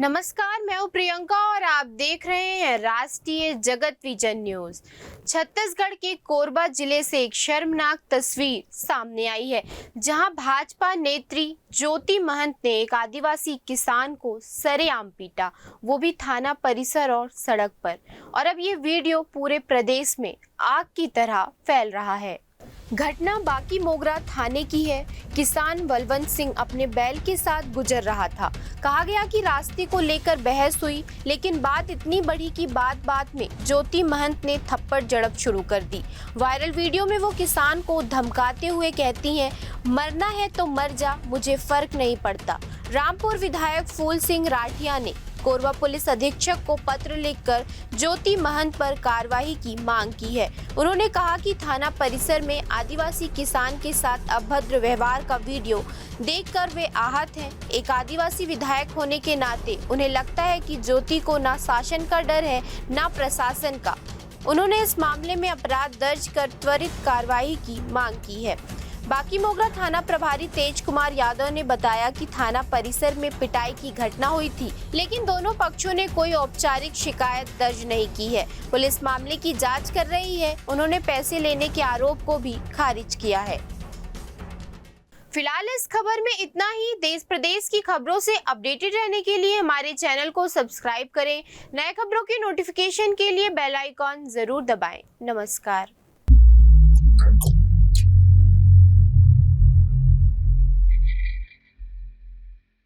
नमस्कार, मैं हूं प्रियंका और आप देख रहे हैं राष्ट्रीय जगत विजन न्यूज। छत्तीसगढ़ के कोरबा जिले से एक शर्मनाक तस्वीर सामने आई है, जहां भाजपा नेत्री ज्योति महंत ने एक आदिवासी किसान को सरेआम पीटा, वो भी थाना परिसर और सड़क पर। और अब ये वीडियो पूरे प्रदेश में आग की तरह फैल रहा है। घटना बाकी मोगरा थाने की है। किसान बलवंत सिंह अपने बैल के साथ गुजर रहा था। कहा गया कि रास्ते को लेकर बहस हुई, लेकिन बात इतनी बढ़ी कि बात में ज्योति महंत ने थप्पड़ जड़प शुरू कर दी। वायरल वीडियो में वो किसान को धमकाते हुए कहती हैं, मरना है तो मर जा, मुझे फर्क नहीं पड़ता। रामपुर विधायक फूल सिंह राठिया ने कोरबा पुलिस अधीक्षक को पत्र लिखकर ज्योति महंत पर कार्रवाई की मांग की है। उन्होंने कहा कि थाना परिसर में आदिवासी किसान के साथ अभद्र व्यवहार का वीडियो देखकर वे आहत हैं। एक आदिवासी विधायक होने के नाते उन्हें लगता है कि ज्योति को ना शासन का डर है, ना प्रशासन का। उन्होंने इस मामले में अपराध दर्ज कर त्वरित कार्रवाई की मांग की है। बाकी मोगरा थाना प्रभारी तेज कुमार यादव ने बताया कि थाना परिसर में पिटाई की घटना हुई थी, लेकिन दोनों पक्षों ने कोई औपचारिक शिकायत दर्ज नहीं की है। पुलिस मामले की जांच कर रही है। उन्होंने पैसे लेने के आरोप को भी खारिज किया है। फिलहाल इस खबर में इतना ही। देश प्रदेश की खबरों से अपडेटेड रहने के लिए हमारे चैनल को सब्सक्राइब करें। नए खबरों की नोटिफिकेशन के लिए बेल आइकॉन जरूर दबाएं। नमस्कार।